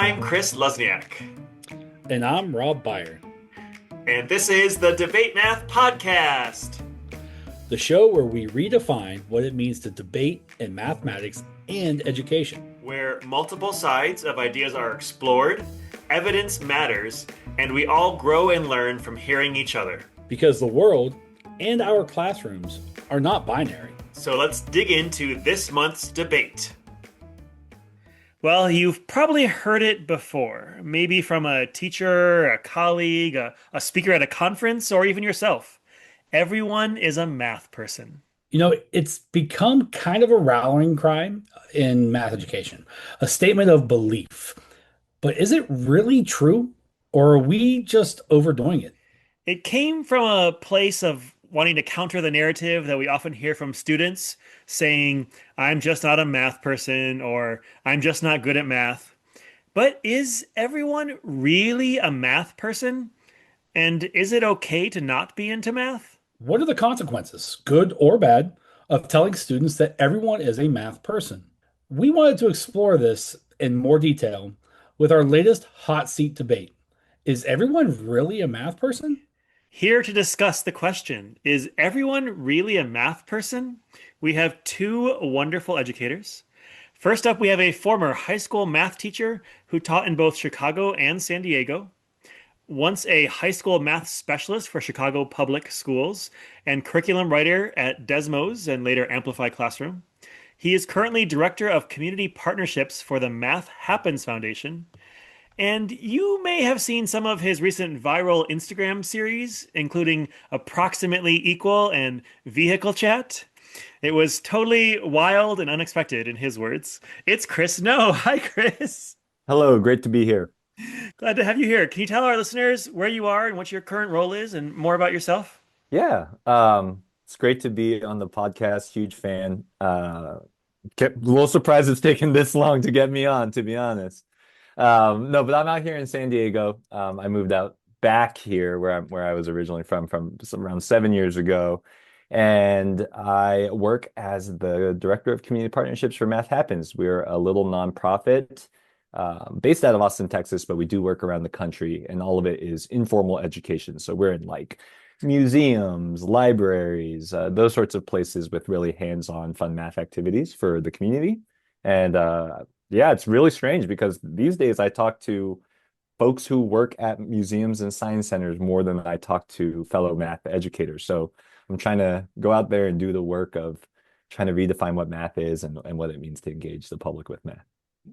I'm Chris Luzniak, And I'm Rob Byer, and this is the Debate Math Podcast, the show where we redefine what it means to debate in mathematics and education. where multiple sides of ideas are explored, evidence matters, and we all grow and learn from hearing each other. Because the world and our classrooms are not binary. So let's dig into this month's debate. Well, you've probably heard it before, maybe from a teacher, a colleague, a speaker at a conference, or even yourself. Everyone is a math person. It's become kind of a rallying cry in math education, a statement of belief. But is it really true? Or are we just overdoing it? It came from a place of wanting to counter the narrative that we often hear from students saying, I'm just not a math person, or I'm just not good at math. But is everyone really a math person? And is it okay to not be into math? What are the consequences, good or bad, of telling students that everyone is a math person? We wanted to explore this in more detail with our latest hot seat debate. Is everyone really a math person? Here to discuss the question, is everyone really a math person? We have two wonderful educators. First up, we have a former high school math teacher who taught in both Chicago and San Diego, once a high school math specialist for Chicago Public Schools, and curriculum writer at Desmos and later Amplify Classroom. He is currently director of community partnerships for the Math Happens Foundation. And you may have seen some of his recent viral Instagram series, including Approximately Equal and Vehicle Chat. It was totally wild and unexpected, in his words. It's Chris No. Hi, Chris. Hello, great to be here. Glad to have you here. Can you tell our listeners where you are and what your current role is and more about yourself? Yeah, it's great to be on the podcast. Huge fan. Kept a little surprised it's taken this long to get me on, to be honest. No, but I'm out here in San Diego. I moved out back here where I was originally from around 7 years ago, and I work as the director of community partnerships for Math Happens. We're a little nonprofit based out of Austin, Texas, but we do work around the country, and all of it is informal education. So we're in like museums, libraries, those sorts of places with really hands-on fun math activities for the community. And yeah, it's really strange because these days I talk to folks who work at museums and science centers more than I talk to fellow math educators. So I'm trying to go out there and do the work of trying to redefine what math is and what it means to engage the public with math.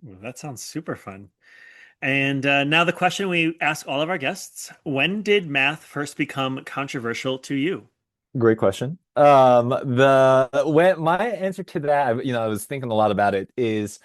Well, that sounds super fun. And now the question we ask all of our guests, when did math first become controversial to you? Great question. The when my answer to that, I was thinking a lot about it is,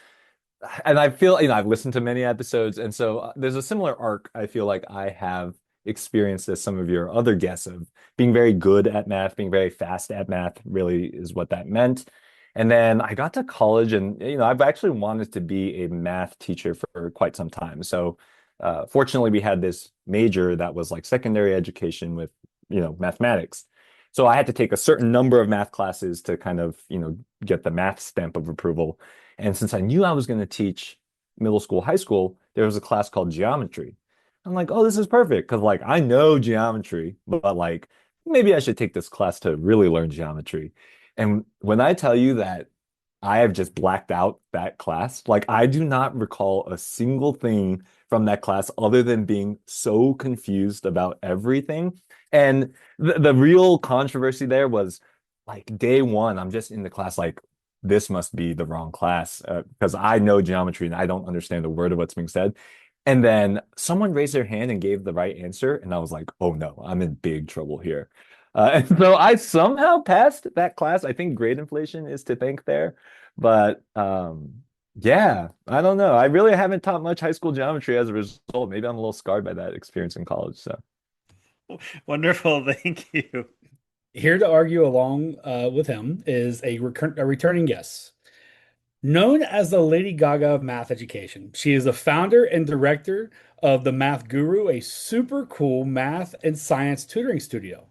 and I feel, I've listened to many episodes, and so there's a similar arc I feel like I have experienced as some of your other guests of being very good at math, being very fast at math really is what that meant. And then I got to college and, I've actually wanted to be a math teacher for quite some time. So fortunately, we had this major that was like secondary education with, mathematics. So I had to take a certain number of math classes to kind of, get the math stamp of approval. And since I knew I was going to teach middle school, high school, there was a class called geometry. I'm like, oh, this is perfect because like I know geometry, but like maybe I should take this class to really learn geometry. And when I tell you that I have just blacked out that class, like I do not recall a single thing from that class other than being so confused about everything. And the real controversy there was like day one, I'm just in the class like, this must be the wrong class because I know geometry and I don't understand a word of what's being said. And then someone raised their hand and gave the right answer. And I was like, oh no, I'm in big trouble here. And so I somehow passed that class. I think grade inflation is to thank there. But yeah, I don't know. I really haven't taught much high school geometry as a result. Maybe I'm a little scarred by that experience in college. So Wonderful. Thank you. Here to argue along with him is a returning guest. Known as the Lady Gaga of math education, she is the founder and director of the Math Guru, a super cool math and science tutoring studio.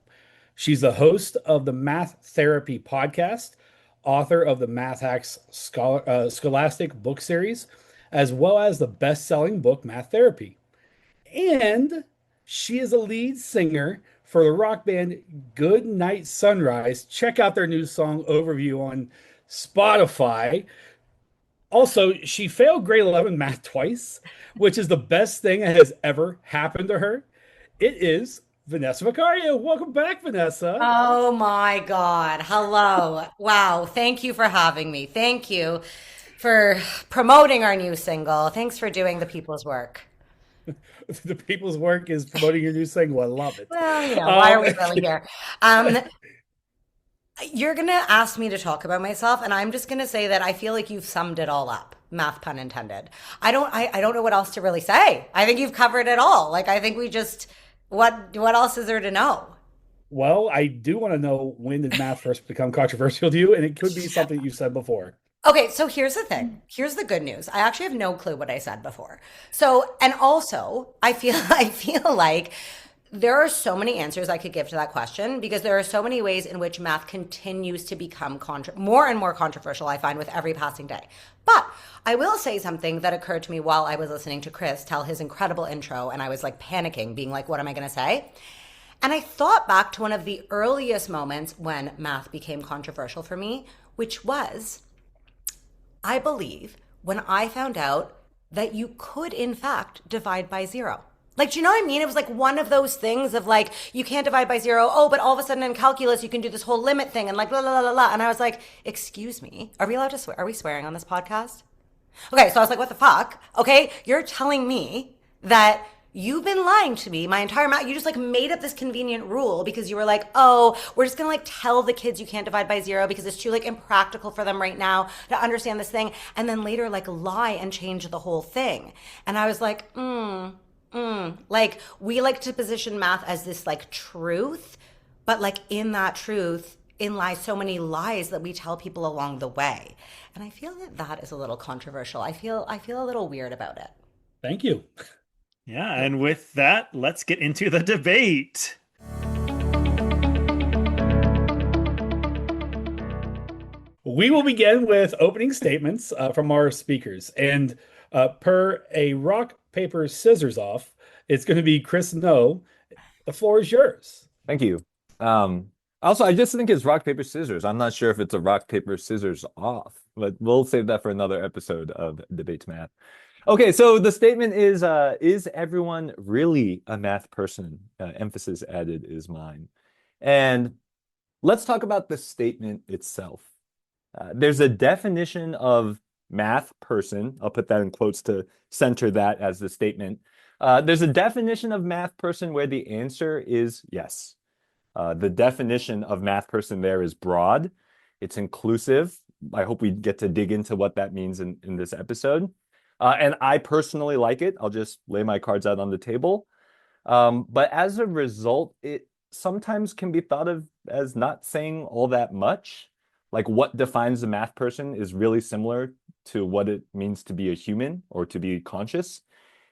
She's the host of the Math Therapy podcast, author of the Math Hacks Scholastic book series, as well as the best-selling book Math Therapy. And she is a lead singer for the rock band Good Night Sunrise. Check out their new song Overview on Spotify. Also, she failed grade 11 math twice, which is the best thing that has ever happened to her. It is Vanessa Vicario. Welcome back, Vanessa. Oh my God. Hello. Wow. Thank you for having me. Thank you for promoting our new single. Thanks for doing the people's work. The people's work is promoting your new single. I love it. Well, why are we Um, really here? Um, you're gonna ask me to talk about myself, and I'm just gonna say that I feel like you've summed it all up. Math pun intended. I don't know what else to really say. I think you've covered it all. Like I think we just what else is there to know? well, I do want to know, when did math first become controversial to you? And it could be something you said before. Okay, so here's the thing. Here's the good news. I actually have no clue what I said before. So, and also, I feel like there are so many answers I could give to that question because there are so many ways in which math continues to become more and more controversial, I find, with every passing day. But I will say something that occurred to me while I was listening to Chris tell his incredible intro, and I was like panicking, being like, what am I going to say? And I thought back to one of the earliest moments when math became controversial for me, which was, I believe, when I found out that you could, in fact, divide by zero. Like, do you know what I mean? It was like one of those things of like, you can't divide by zero. Oh, but all of a sudden in calculus, you can do this whole limit thing and like, blah, blah, blah, blah. And I was like, excuse me, are we allowed to swear? Are we swearing on this podcast? Okay, so I was like, what the fuck? Okay, you're telling me that you've been lying to me my entire math. You just like made up this convenient rule because you were like, oh, we're just gonna like tell the kids you can't divide by zero because it's too like impractical for them right now to understand this thing. And then later like lie and change the whole thing. And I was like, like we like to position math as this like truth, but like in that truth, in lies so many lies that we tell people along the way. And I feel that that is a little controversial. I feel a little weird about it. Thank you. Yeah, and with that, let's get into the debate. We will begin with opening statements from our speakers. And per a rock, paper, scissors off, it's going to be Chris No. The floor is yours. Thank you. Also, I just think it's rock, paper, scissors. I'm not sure if it's a rock, paper, scissors off, but we'll save that for another episode of Debates Math. Okay, so the statement is everyone really a math person? Emphasis added is mine. And let's talk about the statement itself. There's a definition of math person. I'll put that in quotes to center that as the statement. There's a definition of math person where the answer is yes. The definition of math person there is broad. It's inclusive. I hope we get to dig into what that means in this episode. And I personally like it. I'll just lay my cards out on the table. But as a result, it sometimes can be thought of as not saying all that much. Like what defines a math person is really similar to what it means to be a human or to be conscious.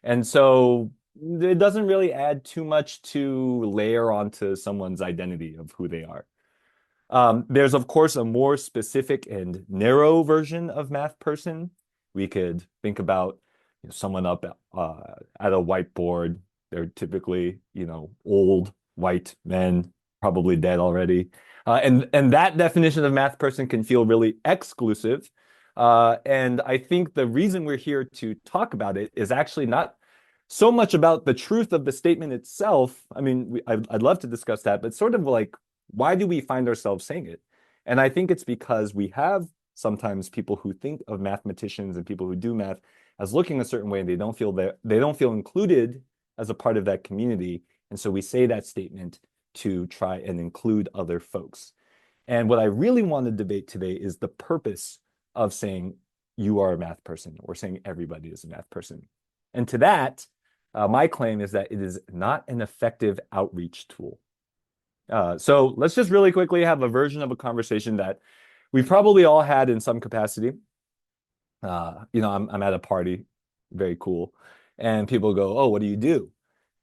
And so it doesn't really add too much to layer onto someone's identity of who they are. There's, of course, a more specific and narrow version of math person. We could think about someone up at a whiteboard. They're typically, old white men, probably dead already. And that definition of math person can feel really exclusive. And I think the reason we're here to talk about it is actually not so much about the truth of the statement itself. I mean, I'd love to discuss that, but sort of like, why do we find ourselves saying it? And I think it's because we have sometimes people who think of mathematicians and people who do math as looking a certain way, and they don't feel included as a part of that community. And so we say that statement to try and include other folks. And what I really want to debate today is the purpose of saying you are a math person or saying everybody is a math person. And to that, my claim is that it is not an effective outreach tool. So let's just really quickly have a version of a conversation that we've probably all had in some capacity. I'm at a party, very cool, and people go, "Oh, what do you do?"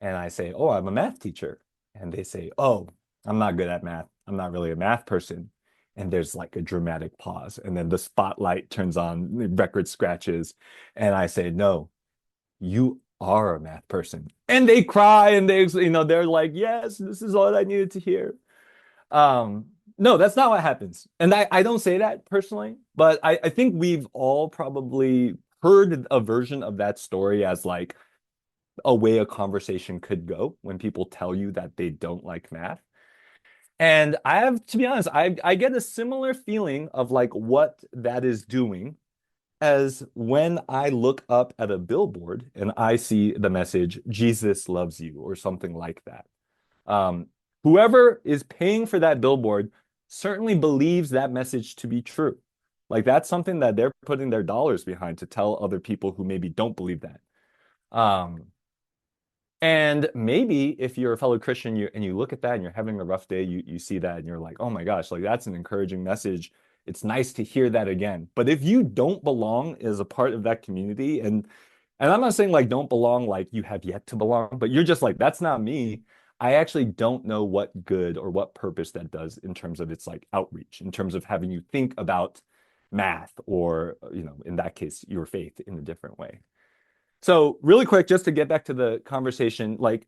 And I say, "Oh, I'm a math teacher." And they say, "Oh, I'm not good at math. I'm not really a math person." And there's like a dramatic pause. And then the spotlight turns on, the record scratches. And I say, no, you are a math person. And they cry and they're like, yes, this is all I needed to hear. No, that's not what happens. And I don't say that personally, but I think we've all probably heard a version of that story as like a way a conversation could go when people tell you that they don't like math. And I have to be honest, I get a similar feeling of like what that is doing as when I look up at a billboard and I see the message, Jesus loves you, or something like that. Whoever is paying for that billboard certainly believes that message to be true. Like that's something that they're putting their dollars behind to tell other people who maybe don't believe that. And maybe if you're a fellow Christian and you look at that and you're having a rough day, you see that and you're like, oh my gosh, like that's an encouraging message. It's nice to hear that again. But if you don't belong as a part of that community, and I'm not saying like don't belong like you have yet to belong, but you're just like, that's not me. I actually don't know what good or what purpose that does in terms of its like outreach, in terms of having you think about math or, in that case, your faith in a different way. So really quick, just to get back to the conversation, like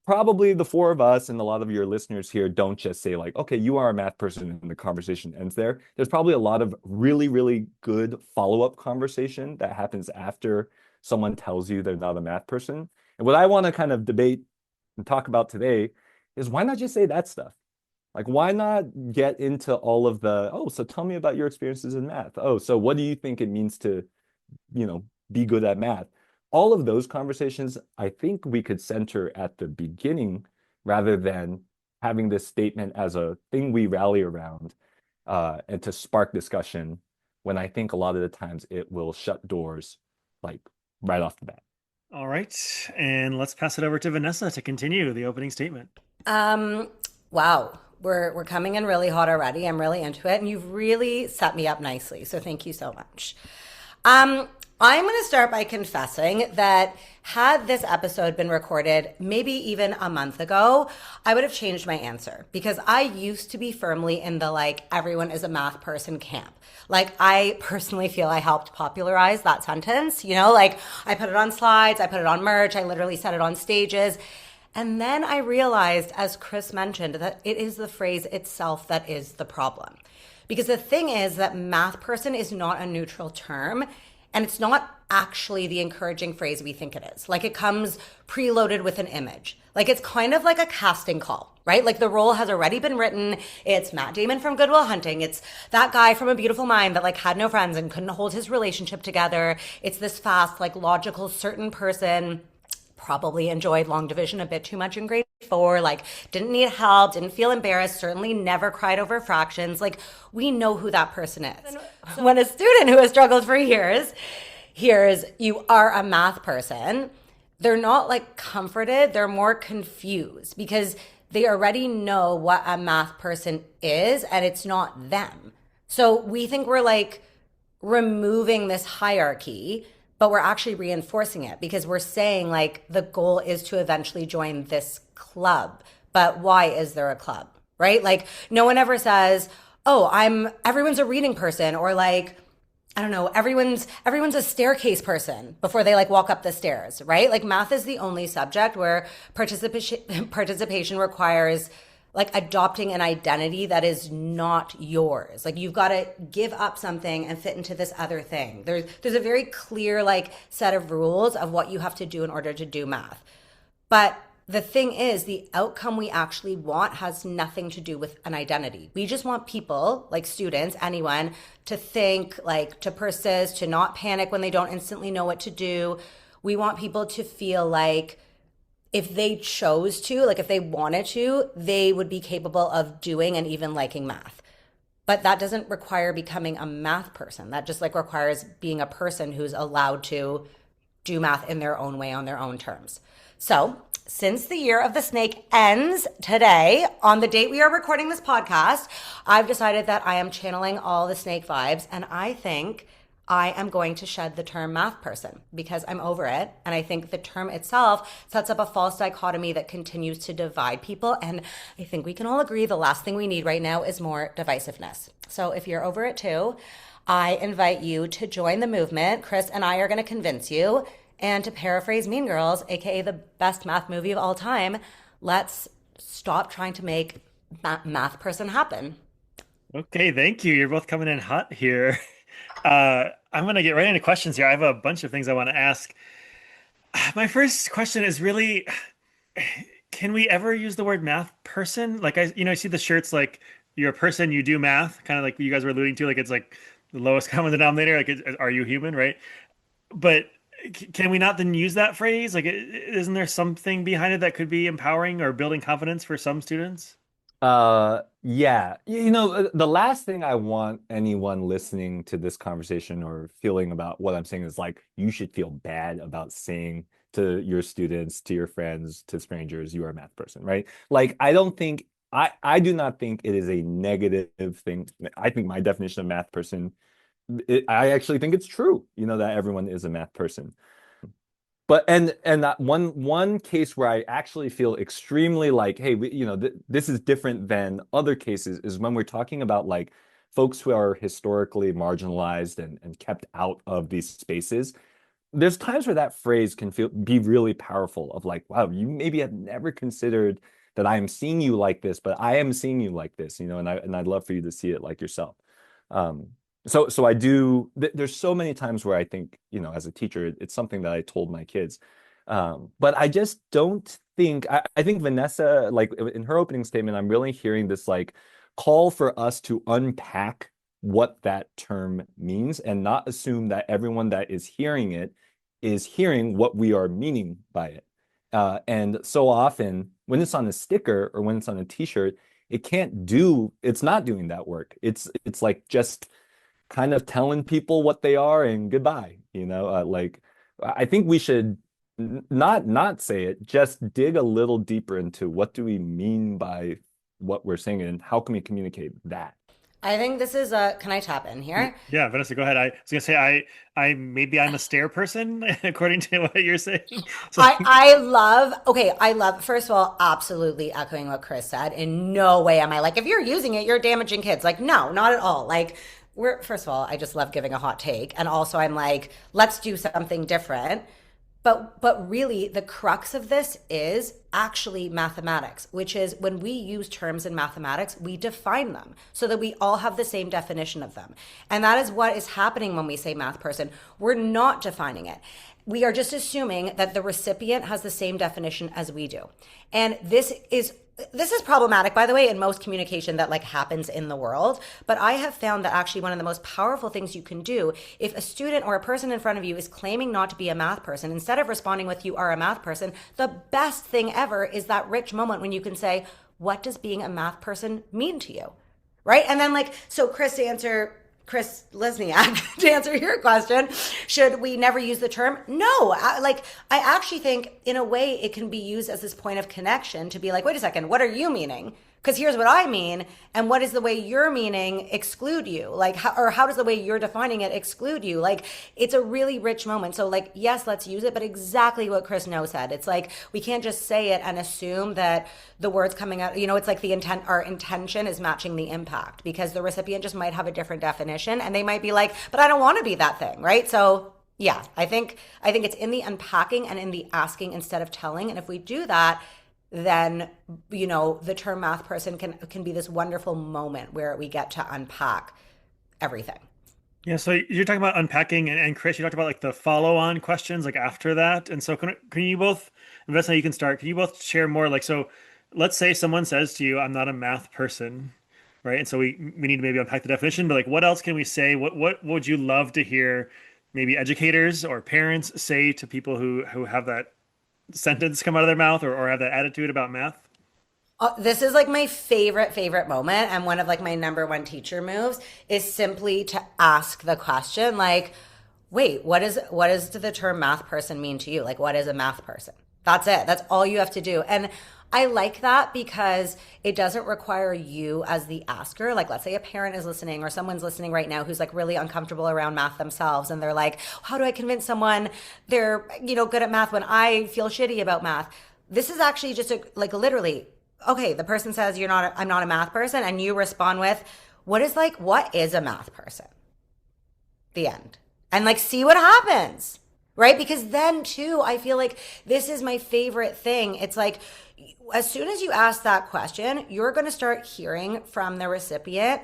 probably the four of us and a lot of your listeners here don't just say like, okay, you are a math person and the conversation ends there. There's probably a lot of really, really good follow-up conversation that happens after someone tells you they're not a math person. And what I want to kind of debate and talk about today is why not just say that stuff? Like, why not get into all of the, oh, so tell me about your experiences in math. Oh, so what do you think it means to, be good at math? All of those conversations, I think we could center at the beginning rather than having this statement as a thing we rally around and to spark discussion when I think a lot of the times it will shut doors like right off the bat. All right. And let's pass it over to Vanessa to continue the opening statement. Wow. We're coming in really hot already. I'm really into it. And you've really set me up nicely. So thank you so much. I'm going to start by confessing that had this episode been recorded maybe even a month ago, I would have changed my answer because I used to be firmly in the like everyone is a math person camp. Like I personally feel I helped popularize that sentence, like I put it on slides, I put it on merch, I literally said it on stages. And then I realized, as Chris mentioned, that it is the phrase itself that is the problem. Because the thing is that math person is not a neutral term. And it's not actually the encouraging phrase we think it is. Like it comes preloaded with an image. Like it's kind of like a casting call, right? Like the role has already been written. It's Matt Damon from Good Will Hunting. It's that guy from A Beautiful Mind that like had no friends and couldn't hold his relationship together. It's this fast, like logical, certain person, probably enjoyed long division a bit too much in grade 4, like didn't need help, didn't feel embarrassed, certainly never cried over fractions. Like we know who that person is. When a student who has struggled for years hears you are a math person, they're not like comforted, they're more confused because they already know what a math person is and it's not them. So we think we're like removing this hierarchy, but we're actually reinforcing it because we're saying like the goal is to eventually join this club. But why is there a club, right? Like no one ever says, oh, everyone's a reading person, or like, I don't know, everyone's a staircase person before they like walk up the stairs, right? Like math is the only subject where participation requires like adopting an identity that is not yours. Like you've got to give up something and fit into this other thing. There's a very clear like set of rules of what you have to do in order to do math. But the thing is, the outcome we actually want has nothing to do with an identity. We just want people, like students, anyone, to think, like to persist, to not panic when they don't instantly know what to do. We want people to feel like if they chose to, like if they wanted to, they would be capable of doing and even liking math. But that doesn't require becoming a math person. That just like requires being a person who's allowed to do math in their own way on their own terms. So since the year of the snake ends today, on the date we are recording this podcast, I've decided that I am channeling all the snake vibes. And I think I am going to shed the term math person because I'm over it. And I think the term itself sets up a false dichotomy that continues to divide people. And I think we can all agree the last thing we need right now is more divisiveness. So if you're over it too, I invite you to join the movement. Chris and I are going to convince you. And to paraphrase Mean Girls, aka the best math movie of all time, let's stop trying to make math person happen. Okay, thank you. You're both coming in hot here. I'm going to get right into questions here. I have a bunch of things I want to ask. My first question is really, can we ever use the word math person? Like I see the shirts like you're a person, you do math, kind of like you guys were alluding to, like it's like the lowest common denominator. Like, are you human, right? But can we not then use that phrase? Like, isn't there something behind it that could be empowering or building confidence for some students? Yeah. The last thing I want anyone listening to this conversation or feeling about what I'm saying is like, you should feel bad about saying to your students, to your friends, to strangers, you are a math person, right? Like, I do not think it is a negative thing. I think my definition of math person, I actually think it's true, that everyone is a math person. But and that one case where I actually feel extremely like, hey, this is different than other cases is when we're talking about like folks who are historically marginalized and kept out of these spaces. There's times where that phrase can be really powerful of like, wow, you maybe have never considered that I am seeing you like this, but I am seeing you like this, and I'd love for you to see it like yourself. So I do, there's so many times where I think, as a teacher, it's something that I told my kids. But I just don't think, I think Vanessa, like in her opening statement, I'm really hearing this like call for us to unpack what that term means and not assume that everyone that is hearing it is hearing what we are meaning by it. And so often when it's on a sticker or when it's on a t-shirt, it's not doing that work. It's like just kind of telling people what they are and goodbye, like I think we should not say it, just dig a little deeper into what do we mean by what we're saying and how can we communicate that. I think this is can I tap in here? Yeah, Vanessa, go ahead. I was gonna say maybe I'm a stare person according to what you're saying. So I love, first of all, absolutely echoing what Chris said. In no way am I like, if you're using it, you're damaging kids. Like, no, not at all. Like, first of all, I just love giving a hot take. And also I'm like, let's do something different. But really the crux of this is actually mathematics, which is when we use terms in mathematics, we define them so that we all have the same definition of them. And that is what is happening when we say math person. We're not defining it. We are just assuming that the recipient has the same definition as we do. And this is problematic, by the way, in most communication that like happens in the world. But I have found that actually one of the most powerful things you can do if a student or a person in front of you is claiming not to be a math person, instead of responding with you are a math person, the best thing ever is that rich moment when you can say, what does being a math person mean to you? Right? And then like, so Chris Lesniak, to answer your question, should we never use the term? No, I actually think in a way it can be used as this point of connection to be like, wait a second, what are you meaning? Because here's what I mean, and what is the way you're meaning exclude you? Like, how does the way you're defining it exclude you? Like, it's a really rich moment. So like, yes, let's use it, but exactly what Chris No said. It's like, we can't just say it and assume that the words coming out, it's like our intention is matching the impact, because the recipient just might have a different definition and they might be like, but I don't want to be that thing, right? So yeah, I think it's in the unpacking and in the asking instead of telling. And if we do that, then the term math person can be this wonderful moment where we get to unpack everything. Yeah, so you're talking about unpacking, and Chris, you talked about like the follow-on questions like after that. And so can you both, Vanessa, you can start. Can you both share more? Like, so let's say someone says to you, I'm not a math person, right? And so we need to maybe unpack the definition, but like, what else can we say? What would you love to hear maybe educators or parents say to people who have that sentence come out of their mouth or have that attitude about math? This is like my favorite moment, and one of like my number one teacher moves is simply to ask the question like, wait, what does the term math person mean to you? Like, what is a math person? That's it. That's all you have to do. And I like that because it doesn't require you as the asker. Like, let's say a parent is listening or someone's listening right now who's like really uncomfortable around math themselves. And they're like, how do I convince someone they're, good at math when I feel shitty about math? This is actually just like literally, okay, the person says, I'm not a math person. And you respond with, what is a math person? The end. And like, see what happens. Right? Because then too, I feel like this is my favorite thing. It's like, as soon as you ask that question, you're going to start hearing from the recipient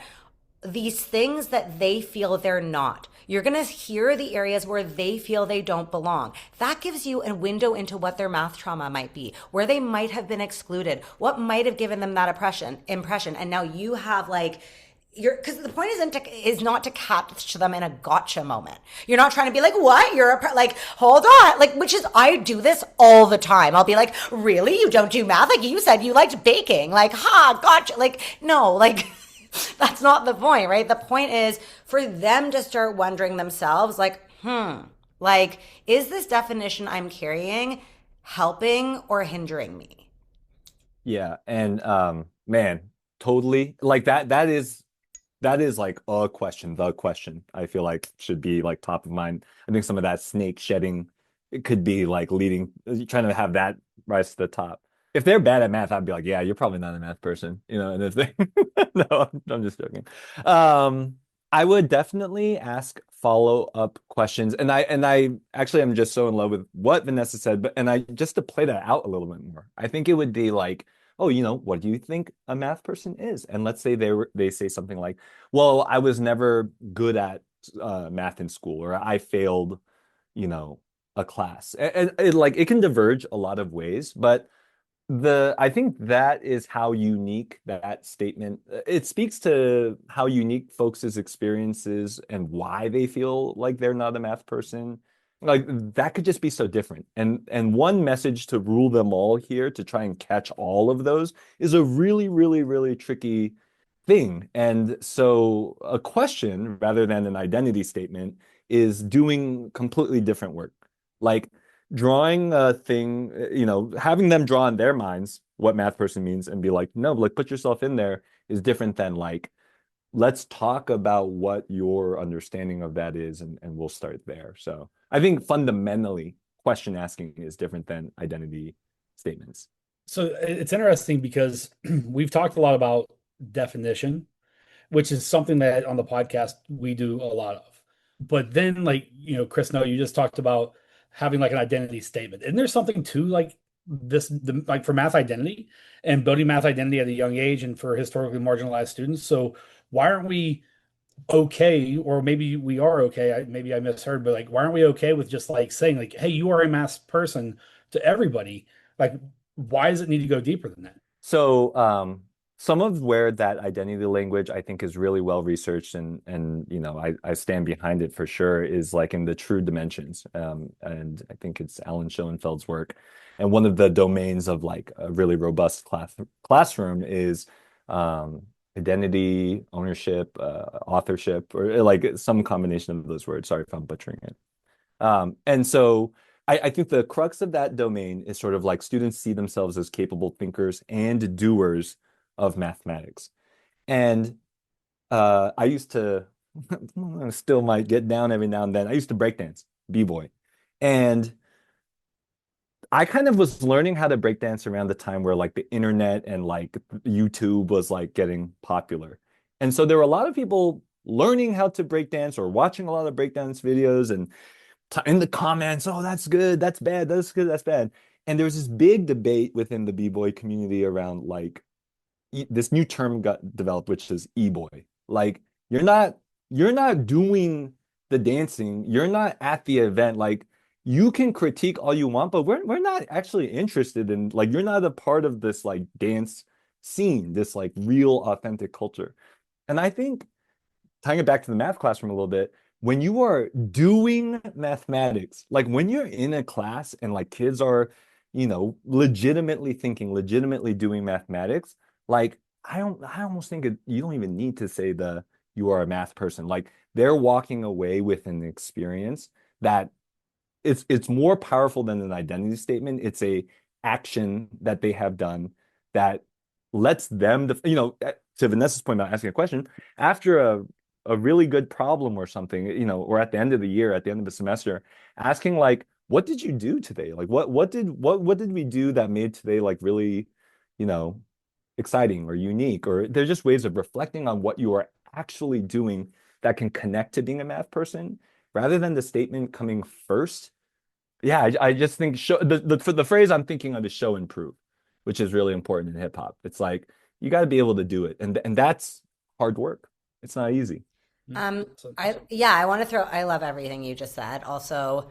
these things that they feel they're not. You're going to hear the areas where they feel they don't belong. That gives you a window into what their math trauma might be, where they might have been excluded, what might have given them that impression. And now you have like, because the point is not to catch them in a gotcha moment. You're not trying to be like, what? Like, hold on. Like, I do this all the time. I'll be like, really? You don't do math? Like, you said you liked baking. Like, gotcha. Like, no, like, that's not the point, right? The point is for them to start wondering themselves, like, like, is this definition I'm carrying helping or hindering me? Yeah. And man, totally. Like that is like the question I feel like should be like top of mind. I think some of that snake shedding, it could be like trying to have that rise to the top. If they're bad at math, I'd be like, yeah, you're probably not a math person, and if they, no, I'm just joking. I would definitely ask follow-up questions. And I actually am just so in love with what Vanessa said, and I just to play that out a little bit more, I think it would be like, oh, what do you think a math person is? And let's say they say something like, well, I was never good at math in school, or I failed, a class. And it can diverge a lot of ways, but I think that is how unique that statement, it speaks to how unique folks' experiences and why they feel like they're not a math person. Like that could just be so different. And one message to rule them all here to try and catch all of those is a really, really, really tricky thing. And so a question rather than an identity statement is doing completely different work. Like drawing a thing, having them draw in their minds what math person means and be like, no, like put yourself in there is different than like, let's talk about what your understanding of that is, and we'll start there. So I think fundamentally question asking is different than identity statements. So it's interesting because we've talked a lot about definition, which is something that on the podcast we do a lot of. But then, like, Chris, no, you just talked about having like an identity statement. And there's something to like like for math identity and building math identity at a young age and for historically marginalized students. So why aren't we okay, or maybe we are okay, maybe I misheard, but like, why aren't we okay with just like saying like, hey, you are a math person to everybody? Like, why does it need to go deeper than that? So some of where that identity language I think is really well researched and I stand behind it for sure is like in the true dimensions. And I think it's Alan Schoenfeld's work. And one of the domains of like a really robust classroom is identity, ownership, authorship, or like some combination of those words. Sorry if I'm butchering it. And so I think the crux of that domain is sort of like students see themselves as capable thinkers and doers of mathematics. And I used to, still might get down every now and then. I used to breakdance, b-boy. And I kind of was learning how to breakdance around the time where like the internet and like YouTube was like getting popular. And so there were a lot of people learning how to breakdance or watching a lot of breakdance videos and in the comments, oh, that's good, that's bad, that's good, that's bad. And there was this big debate within the b-boy community around like this new term got developed, which is e-boy. Like you're not doing the dancing, you're not at the event. Like you can critique all you want, but we're not actually interested in, like, you're not a part of this like dance scene, this like real authentic culture. And I think tying it back to the math classroom a little bit, when you are doing mathematics, like when you're in a class and like kids are, legitimately thinking, legitimately doing mathematics, like I almost think you don't even need to say you are a math person. Like they're walking away with an experience that it's more powerful than an identity statement. It's a action that they have done that lets them, to Vanessa's point about asking a question, after a really good problem or something, or at the end of the year, at the end of the semester, asking like, what did you do today? Like what did we do that made today like really, you know, exciting or unique? Or there's just ways of reflecting on what you are actually doing that can connect to being a math person rather than the statement coming first. Yeah, I just think for the phrase I'm thinking of is show and prove, which is really important in hip hop. It's like you got to be able to do it, and that's hard work. It's not easy. I want to I love everything you just said. Also,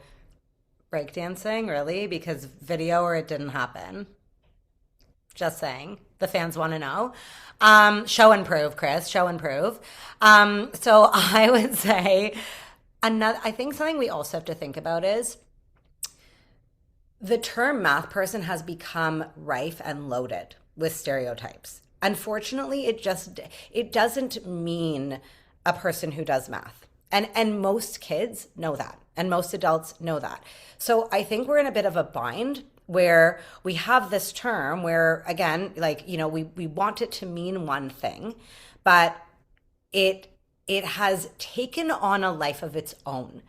breakdancing, really, because video or it didn't happen. Just saying. The fans want to know. Show and prove, Chris. Show and prove. So I would say I think something we also have to think about is the term math person has become rife and loaded with stereotypes. Unfortunately, it doesn't mean a person who does math. And most kids know that, and most adults know that. So I think we're in a bit of a bind where we have this term where, again, like, we want it to mean one thing, but it has taken on a life of its own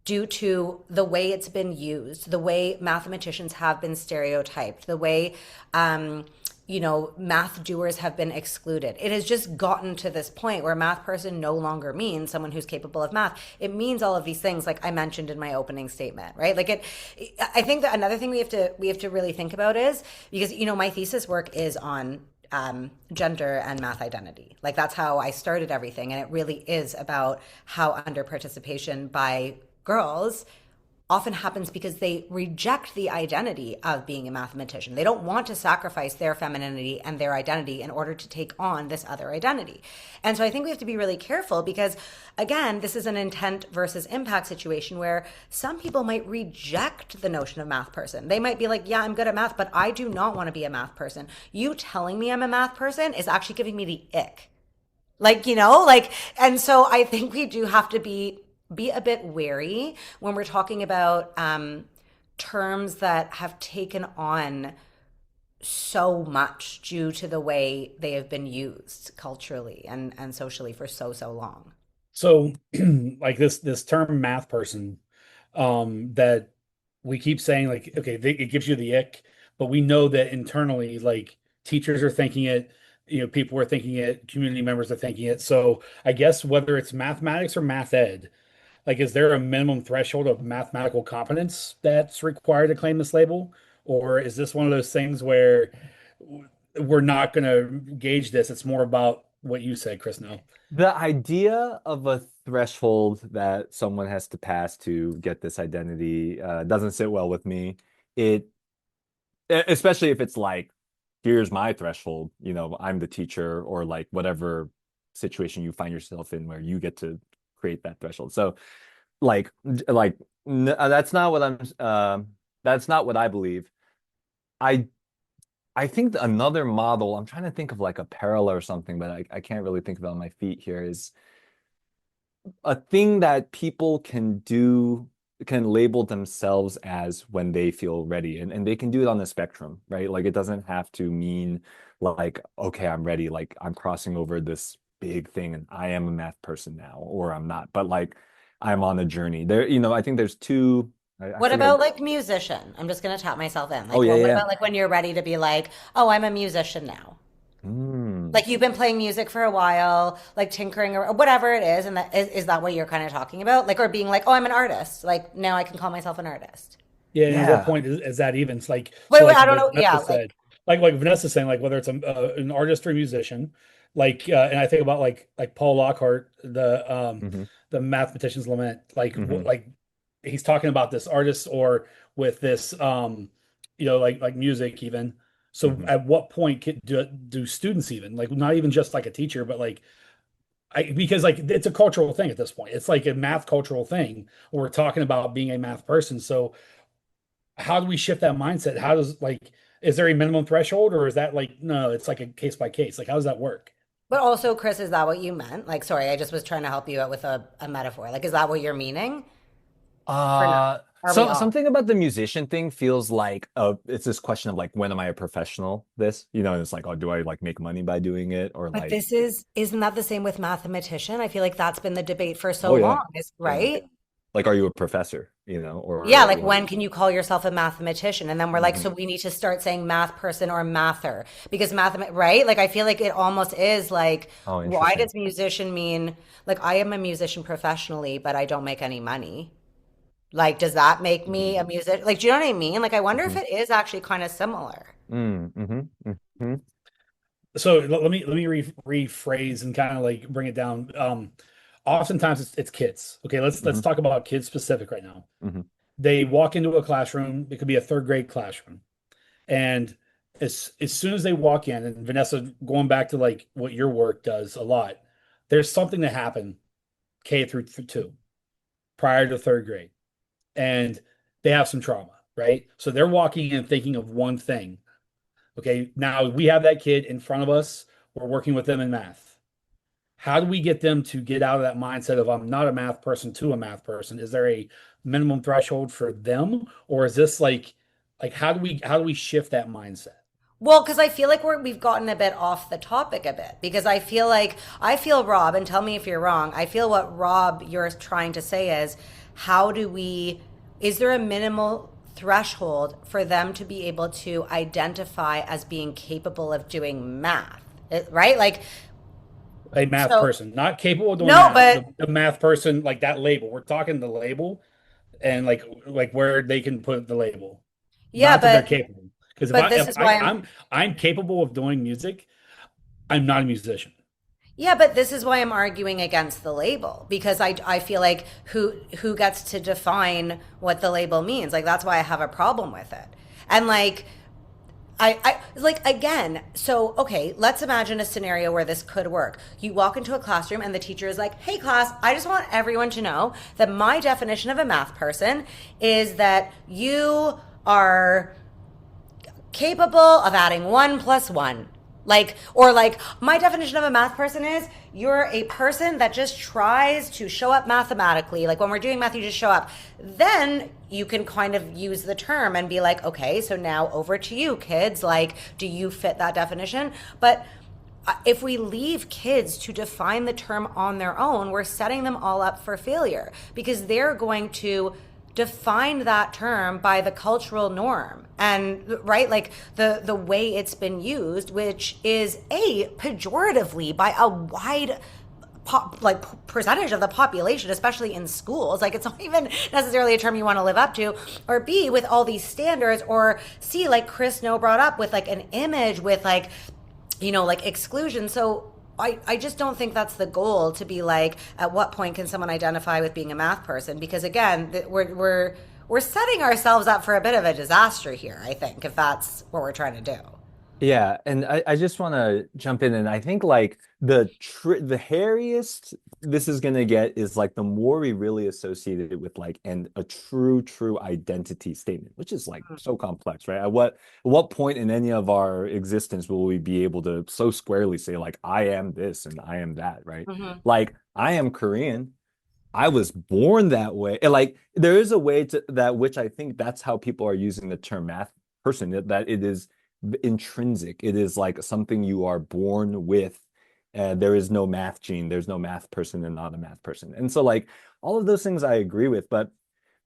due to the way it's been used, the way mathematicians have been stereotyped, the way math doers have been excluded. It has just gotten to this point where math person no longer means someone who's capable of math. It means all of these things, like I mentioned in my opening statement, right? I think that another thing we have to really think about is, because my thesis work is on gender and math identity. Like, that's how I started everything, and it really is about how under participation by girls often happens because they reject the identity of being a mathematician. They don't want to sacrifice their femininity and their identity in order to take on this other identity. And so I think we have to be really careful because, again, this is an intent versus impact situation where some people might reject the notion of math person. They might be like, yeah, I'm good at math, but I do not want to be a math person. You telling me I'm a math person is actually giving me the ick. And so I think we do have to be a bit wary when we're talking about terms that have taken on so much due to the way they have been used culturally and socially for so long. So like this term math person, that we keep saying, like, okay, it gives you the ick, but we know that internally, like, teachers are thinking it, people are thinking it, community members are thinking it. So I guess whether it's mathematics or math ed, like, is there a minimum threshold of mathematical competence that's required to claim this label? Or is this one of those things where we're not going to gauge this? It's more about what you said, Chris. No. The idea of a threshold that someone has to pass to get this identity doesn't sit well with me. Especially if it's like, here's my threshold, I'm the teacher, or like whatever situation you find yourself in where you get to create that threshold. So that's not what I believe. I think another model, I'm trying to think of like a parallel or something, but I can't really think of it on my feet here, is a thing that people can label themselves as when they feel ready, and they can do it on the spectrum, right? Like, it doesn't have to mean like, okay, I'm ready, like I'm crossing over this big thing and I am a math person now, or I'm not, but like I'm on a journey there. I think there's two. What about like musician? I'm just gonna tap myself in. Like, Oh, yeah, what yeah. about like when you're ready to be like, oh, I'm a musician now? Like, you've been playing music for a while, like tinkering or whatever it is, and is that what you're kind of talking about? Like, or being like, oh, I'm an artist. Like, now I can call myself an artist. Yeah. And at Yeah. what point is that even? It's like, Wait, so like I don't what know. Yeah, Vanessa said, like Vanessa's saying, like, whether it's an artist or a musician, like, and I think about like Paul Lockhart, Mhm. the Mathematician's Lament, like, Mhm. like he's talking about this artist or with this, like music even. So Mhm. at what point do students, even, like, not even just like a teacher, but like, because like it's a cultural thing at this point. It's like a math cultural thing. We're talking about being a math person. So how do we shift that mindset? How does, like, is there a minimum threshold, or is that like, no, it's like a case by case? Like, how does that work? but also, Chris, is that what you meant? Like, sorry, I just was trying to help you out with a metaphor. Like, is that what you're meaning? For Uh, Are we all? Something about the musician thing feels like it's this question of like, when am I a professional? This, and it's like, oh, do I like make money by doing it, or But like, isn't that the same with mathematician? I feel like that's been the debate for so oh yeah, long, is yeah, right? like, are you a professor? Yeah, Or like when can you call yourself a mathematician? And then we're like, so Mhm. we need to start saying math person or mather because right? Like I feel like it almost is like, Oh, why interesting. does musician mean like I am a musician professionally, but I don't make any money? Like, does that make me a Mhm. music? Like, do you know what I mean? Like, I wonder if Mhm. it is actually kind of similar. Mhm. Mhm. So let me rephrase and kind of like bring it down. Oftentimes it's kids. Okay, let's Mhm. talk about kids specific right now. Mhm. They walk into a classroom. It could be a third grade classroom, and as soon as they walk in, and Vanessa, going back to like what your work does a lot, there's something that happened K through two prior to third grade, and they have some trauma, right? So they're walking in thinking of one thing. Okay, now we have that kid in front of us. We're working with them in math. How do we get them to get out of that mindset of I'm not a math person to a math person? Is there a minimum threshold for them, or is this like how do we shift that mindset? Well, because I feel like we've gotten a bit off the topic a bit because I feel Rob, and tell me if you're wrong. I feel what Rob you're trying to say is how do we is there a minimal threshold for them to be able to identify as being capable of doing math? Right? Like A math so person, not capable of doing no, math. but The math person, like that label. We're talking the label and like where they can put the label, yeah, not that they're but capable. Because if but I this if is I why I'm I'm capable of doing music, I'm not a musician. Yeah, but this is why I'm arguing against the label because I feel like who gets to define what the label means? Like that's why I have a problem with it. And like I like again, so okay, let's imagine a scenario where this could work. You walk into a classroom and the teacher is like, "Hey class, I just want everyone to know that my definition of a math person is that you are capable of adding one plus one. Like, my definition of a math person is you're a person that just tries to show up mathematically. Like, when we're doing math, you just show up. Then you can kind of use the term and be like, okay, so now over to you, kids. Like, do you fit that definition? But if we leave kids to define the term on their own, we're setting them all up for failure because they're going to define that term by the cultural norm and right like the way it's been used, which is pejoratively by a wide percentage of the population, especially in schools. Like it's not even necessarily a term you want to live up to, or B, with all these standards, or C, like Chris No brought up, with like an image with like like exclusion. So I just don't think that's the goal to be like, at what point can someone identify with being a math person? Because again, we're setting ourselves up for a bit of a disaster here, I think, if that's what we're trying to do. Yeah, and I just want to jump in, and I think like the hairiest this is gonna get is like the more we really associate it with like a true identity statement, which is like so complex, right? At what point in any of our existence will we be able to so squarely say like I am this and I am that, right? Mm-hmm. Like I am Korean. I was born that way. And like there is a way to that which I think that's how people are using the term math person, that it is intrinsic. It is like something you are born with. There is no math gene. There's no math person and not a math person. And so like all of those things I agree with, but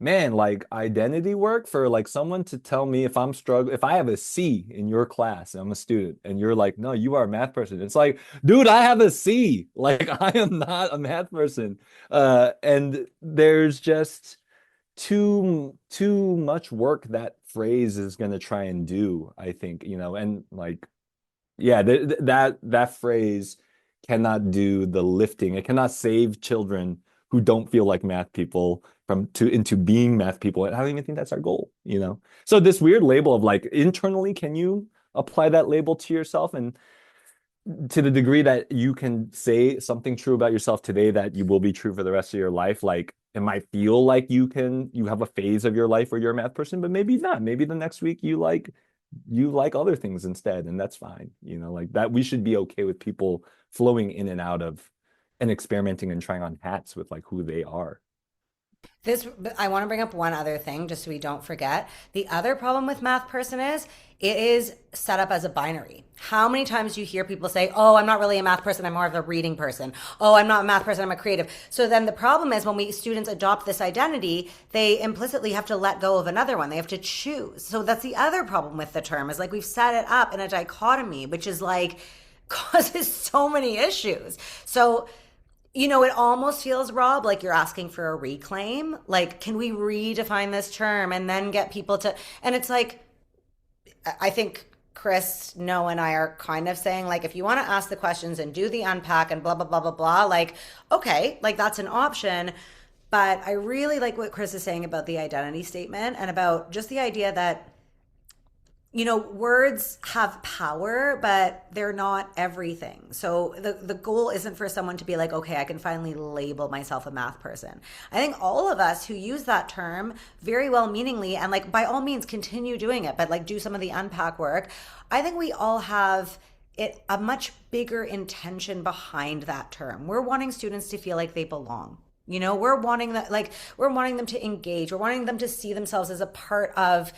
man, like identity work for like someone to tell me if I'm struggling, if I have a C in your class and I'm a student and you're like, no, you are a math person. It's like, dude, I have a C. Like I am not a math person. And there's just too much work that phrase is going to try and do, I think, and like yeah, that phrase cannot do the lifting. It cannot save children who don't feel like math people from to into being math people. And I don't even think that's our goal. So this weird label of like internally, can you apply that label to yourself? And to the degree that you can say something true about yourself today that you will be true for the rest of your life, like it might feel like you have a phase of your life where you're a math person, but maybe not. Maybe the next week you like other things instead, and that's fine. Like that we should be okay with people flowing in and out of and experimenting and trying on hats with like who they are. This, I want to bring up one other thing just so we don't forget. The other problem with math person is it is set up as a binary. How many times do you hear people say, oh, I'm not really a math person, I'm more of a reading person. Oh, I'm not a math person, I'm a creative. So then the problem is when students adopt this identity, they implicitly have to let go of another one. They have to choose. So that's the other problem with the term is like we've set it up in a dichotomy, which is like causes so many issues. So it almost feels, Rob, like you're asking for a reclaim. Like, can we redefine this term and then get people to, and it's like, I think Chris, Noah, and I are kind of saying, like, if you want to ask the questions and do the unpack and blah, blah, blah, blah, blah, like, okay, like that's an option. But I really like what Chris is saying about the identity statement and about just the idea that words have power, but they're not everything. So the goal isn't for someone to be like, okay, I can finally label myself a math person. I think all of us who use that term very well meaningly and like by all means continue doing it, but like do some of the unpack work. I think we all have a much bigger intention behind that term. We're wanting students to feel like they belong. We're wanting them to engage. We're wanting them to see themselves as a part of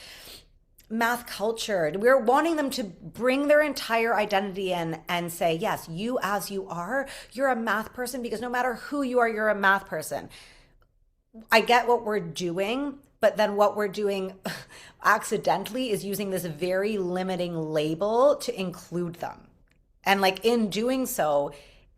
math culture. We're wanting them to bring their entire identity in and say, yes, you as you are, you're a math person because no matter who you are, you're a math person. I get what we're doing, but then what we're doing accidentally is using this very limiting label to include them. And like in doing so,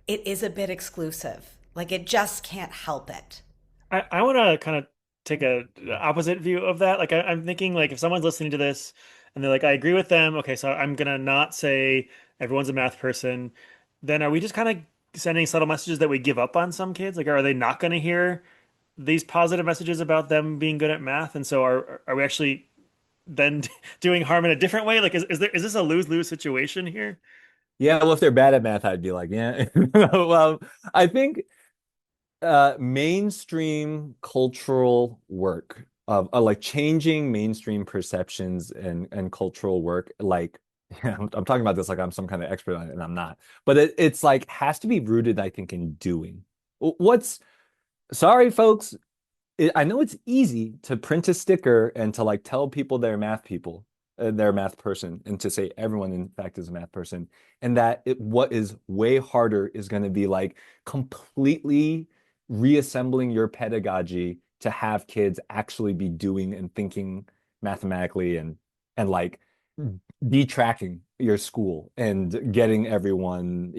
it is a bit exclusive. Like it just can't help it. I want to kind of take a opposite view of that. Like I'm thinking like if someone's listening to this and they're like, I agree with them. Okay, so I'm gonna not say everyone's a math person. Then are we just kind of sending subtle messages that we give up on some kids? Like, are they not going to hear these positive messages about them being good at math? And so are we actually then doing harm in a different way? Like, is this a lose-lose situation here? Yeah, well, if they're bad at math, I'd be like, yeah. Well, I think mainstream cultural work of like changing mainstream perceptions and cultural work, like I'm talking about this like I'm some kind of expert on it, and I'm not. But it's like has to be rooted, I think, in doing. Sorry, folks. I know it's easy to print a sticker and to like tell people they're math people, they're a math person, and to say everyone in fact is a math person, and that what is way harder is going to be like completely reassembling your pedagogy to have kids actually be doing and thinking mathematically and like detracking your school and getting everyone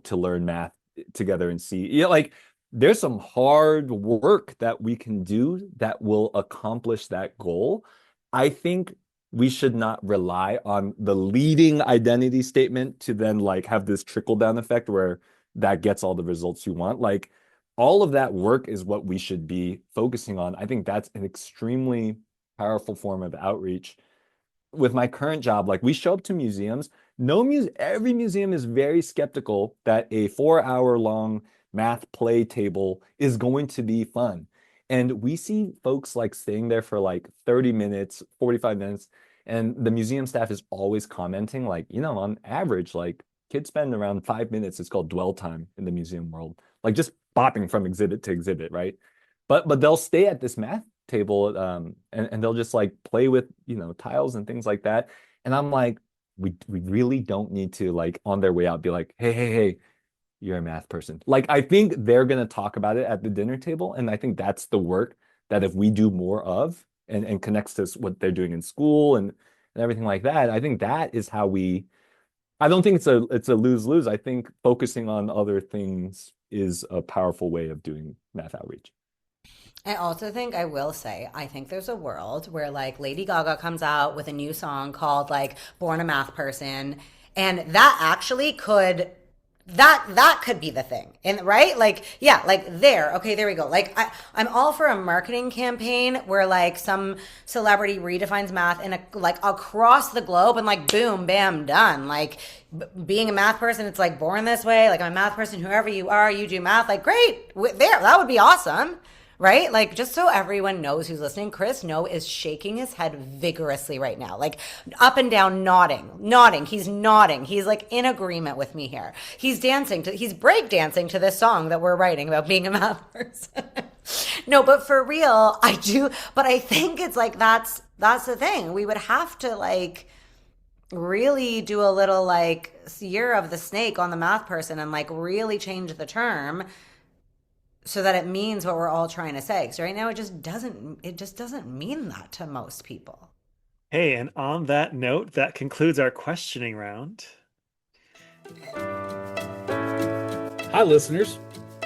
to learn math together and see like there's some hard work that we can do that will accomplish that goal. I think we should not rely on the leading identity statement to then like have this trickle down effect where that gets all the results you want. Like all of that work is what we should be focusing on. I think that's an extremely powerful form of outreach. With my current job, like we show up to museums, every museum is very skeptical that a 4-hour long math play table is going to be fun. And we see folks like staying there for like 30 minutes, 45 minutes, and the museum staff is always commenting like, on average, like kids spend around 5 minutes. It's called dwell time in the museum world, like just bopping from exhibit to exhibit, right? But they'll stay at this math table and they'll just like play with tiles and things like that. And I'm like, we really don't need to like on their way out be like, hey, you're a math person. Like I think they're gonna talk about it at the dinner table, and I think that's the work that if we do more of and connects to what they're doing in school and everything like that, I think that is how I don't think it's a lose-lose. I think focusing on other things is a powerful way of doing math outreach. I also think I will say, I think there's a world where like Lady Gaga comes out with a new song called like Born a Math Person, and that actually could that could be the thing. And right? Like, yeah, like okay, there we go. Like I'm all for a marketing campaign where like some celebrity redefines math in like across the globe and like boom, bam, done. Like being a math person, it's like born this way. Like I'm a math person, whoever you are, you do math. Like great, that would be awesome. Right? Like, just so everyone knows who's listening, Chris No is shaking his head vigorously right now. Like, up and down, nodding. He's nodding. He's like in agreement with me here. He's break dancing to this song that we're writing about being a math person. No, but for real, I do. But I think it's like that's the thing. We would have to like really do a little like year of the snake on the math person and like really change the term so that it means what we're all trying to say. Because right now it just doesn't mean that to most people. Hey, and on that note, that concludes our questioning round. Hi, listeners.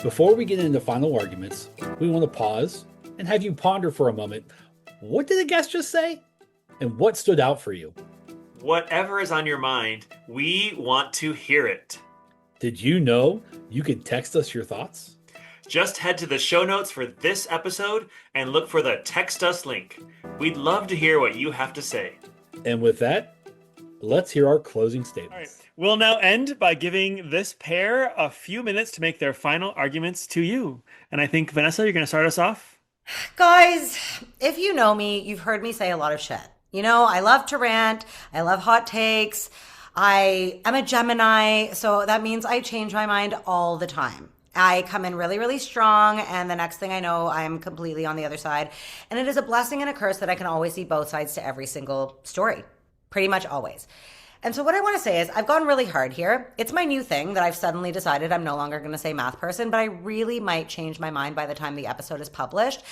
Before we get into final arguments, we want to pause and have you ponder for a moment. What did the guest just say? And what stood out for you? Whatever is on your mind, we want to hear it. Did you know you can text us your thoughts? Just head to the show notes for this episode and look for the Text Us link. We'd love to hear what you have to say. And with that, let's hear our closing All right. statements. We'll now end by giving this pair a few minutes to make their final arguments to you. And I think, Vanessa, you're going to start us off. Guys, if you know me, you've heard me say a lot of shit. You know, I love to rant. I love hot takes. I am a Gemini, so that means I change my mind all the time. I come in really, really strong, and the next thing I know, I'm completely on the other side. And it is a blessing and a curse that I can always see both sides to every single story, pretty much always. And so what I want to say is I've gone really hard here. It's my new thing that I've suddenly decided I'm no longer going to say math person, but I really might change my mind by the time the episode is published.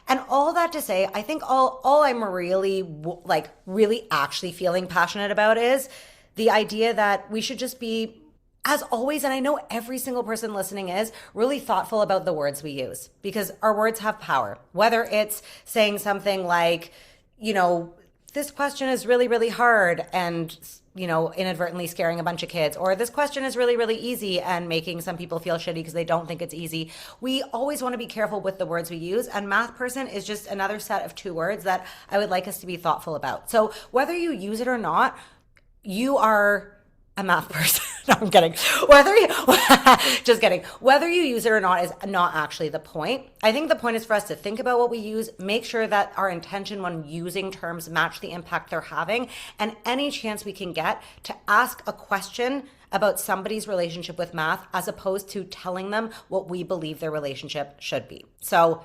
And all that to say, I think all I'm really actually feeling passionate about is the idea that we should just be, as always, and I know every single person listening is, really thoughtful about the words we use, because our words have power. Whether it's saying something like, you know, this question is really, really hard and, you know, inadvertently scaring a bunch of kids, or this question is really, really easy and making some people feel shitty because they don't think it's easy. We always want to be careful with the words we use, and math person is just another set of 2 words that I would like us to be thoughtful about. So whether you use it or not, you are a math person. No, I'm kidding. Just kidding. Whether you use it or not is not actually the point. I think the point is for us to think about what we use, make sure that our intention when using terms match the impact they're having, and any chance we can get to ask a question about somebody's relationship with math as opposed to telling them what we believe their relationship should be. So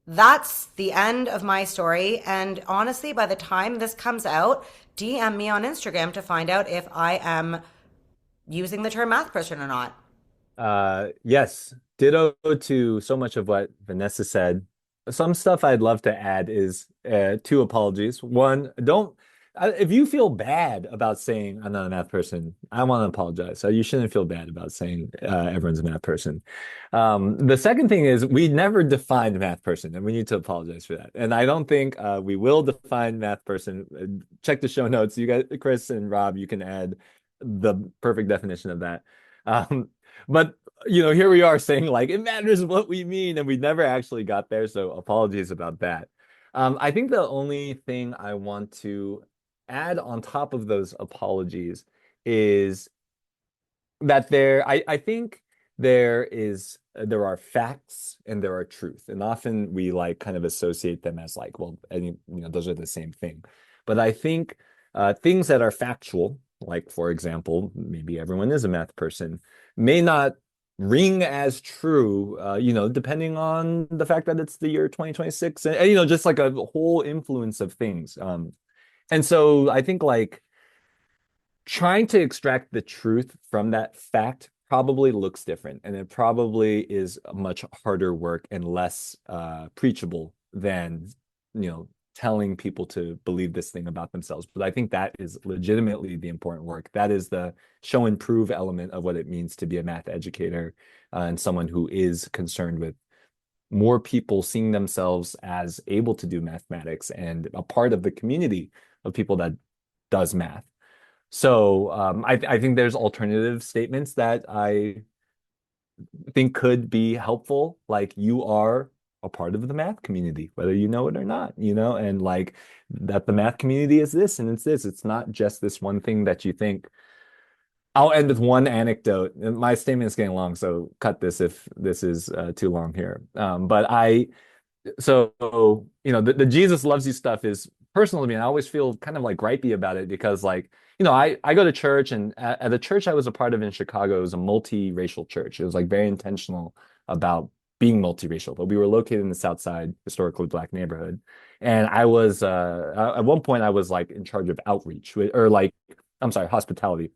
that's the end of my story. And honestly, by the time this comes out, DM me on Instagram to find out if I am using the term math person or not. Yes, ditto to so much of what Vanessa said. Some stuff I'd love to add is 2 apologies. One, if you feel bad about saying I'm not a math person, I want to apologize. So you shouldn't feel bad about saying everyone's a math person. The second thing is we never defined math person, and we need to apologize for that. And I don't think we will define math person. Check the show notes. You guys, Chris and Rob, you can add the perfect definition of that. But you know, here we are saying like it matters what we mean, and we never actually got there. So apologies about that. I think the only thing I want to add on top of those apologies is that I think there are facts and there are truth, and often we like kind of associate them as like, well, you know, those are the same thing. But I think things that are factual, like for example, maybe everyone is a math person, may not ring as true, you know, depending on the fact that it's the year 2026, and you know, just like a whole influence of things. And so I think like trying to extract the truth from that fact probably looks different, and it probably is much harder work and less preachable than, you know, telling people to believe this thing about themselves. But I think that is legitimately the important work. That is the show and prove element of what it means to be a math educator and someone who is concerned with more people seeing themselves as able to do mathematics and a part of the community of people that does math. So I think there's alternative statements that I think could be helpful, like you are a part of the math community, whether you know it or not, you know, and like that the math community is this and it's this. It's not just this one thing that you think. I'll end with one anecdote. My statement is getting long, so cut this if this is too long here. So, you know, the Jesus loves you stuff is personal to me, and I always feel kind of like gripey about it because, like, you know, I go to church, and at the church I was a part of in Chicago, it was a multiracial church. It was like very intentional about being multiracial, but we were located in the South Side, historically Black neighborhood. And I was at one point I was like in charge of outreach, or like, I'm sorry, hospitality,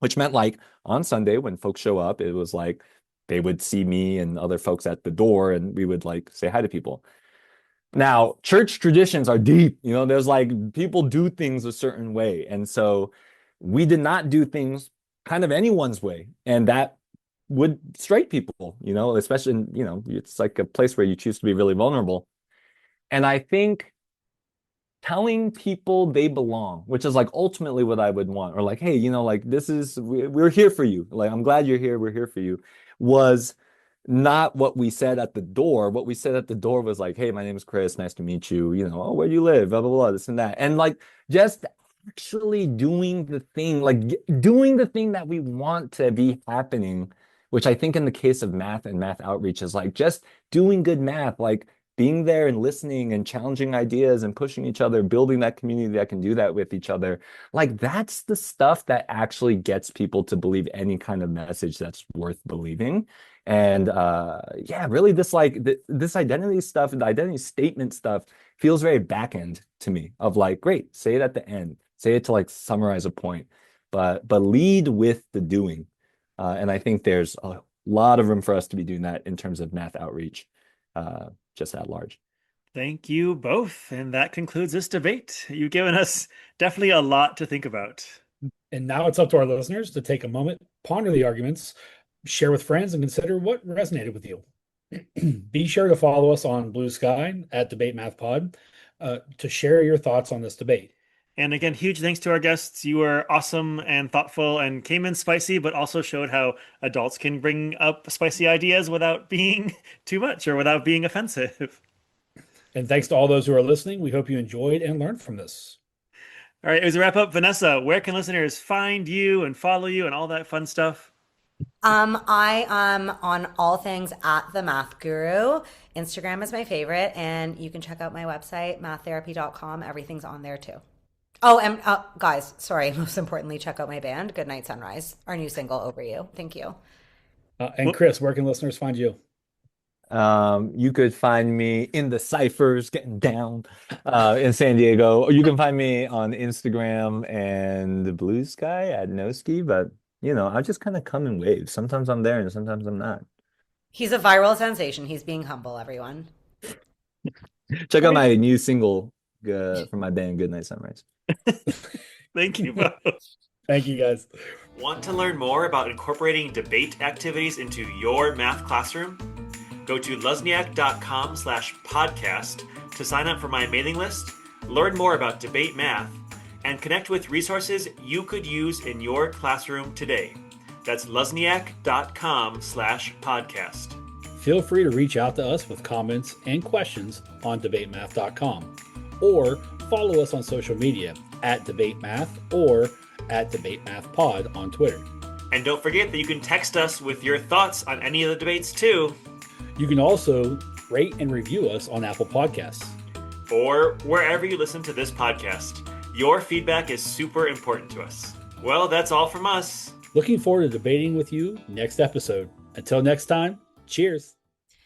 which meant like on Sunday when folks show up, it was like they would see me and other folks at the door, and we would like say hi to people. Now, church traditions are deep. There's like people do things a certain way. And so we did not do things kind of anyone's way. And that would straight people, especially, it's like a place where you choose to be really vulnerable. And I think telling people they belong, which is like ultimately what I would want, or like, hey, like we're here for you. Like, I'm glad you're here. We're here for you, was not what we said at the door. What we said at the door was like, hey, my name is Chris. Nice to meet you. Oh, where do you live? Blah, blah, blah, this and that. And like just actually doing the thing, like doing the thing that we want to be happening, which I think in the case of math and math outreach is like just doing good math, like being there and listening and challenging ideas and pushing each other, building that community that can do that with each other. Like that's the stuff that actually gets people to believe any kind of message that's worth believing. And yeah, really this like this identity stuff, the identity statement stuff feels very back end to me of like, great, say it at the end, say it to like summarize a point, but lead with the doing. And I think there's a lot of room for us to be doing that in terms of math outreach, just at large. Thank you both. And that concludes this debate. You've given us definitely a lot to think about. And now it's up to our listeners to take a moment, ponder the arguments, share with friends, and consider what resonated with you. Be sure to follow us on Blue Sky at Debate Math Pod to share your thoughts on this debate. And again, huge thanks to our guests. You were awesome and thoughtful and came in spicy, but also showed how adults can bring up spicy ideas without being too much or without being offensive. And thanks to all those who are listening. We hope you enjoyed and learned from this. All right, as a wrap up, Vanessa, where can listeners find you and follow you and all that fun stuff? I am on all things at the Math Guru. Instagram is my favorite, and you can check out my website, maththerapy.com. Everything's on there too. Oh, and guys, sorry, most importantly, check out my band, Good Night Sunrise, our new single, Over You. Thank you. And Chris, where can listeners find you? You could find me in the ciphers getting down in San Diego, or you can find me on Instagram and the Blue Sky at Noski, but I just kind of come in waves. Sometimes I'm there and sometimes I'm not. He's a viral sensation. He's being humble, everyone. Check out my new single from my band, Good Night Sunrise. Thank you both. Thank you, guys. Want to learn more about incorporating debate activities into your math classroom? Go to luzniak.com/podcast to sign up for my mailing list, learn more about debate math, and connect with resources you could use in your classroom today. That's luzniak.com/podcast. Feel free to reach out to us with comments and questions on debatemath.com, or follow us on social media at debatemath or at debatemathpod on Twitter. And don't forget that you can text us with your thoughts on any of the debates too. You can also rate and review us on Apple Podcasts. Or wherever you listen to this podcast. Your feedback is super important to us. Well, that's all from us. Looking forward to debating with you next episode. Until next time, cheers.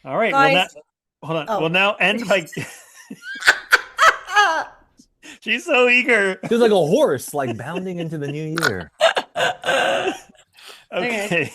All right. Guys. Hold on. Oh. We'll now end by... She's so eager. Feels like a horse, like bounding into the new year. Okay.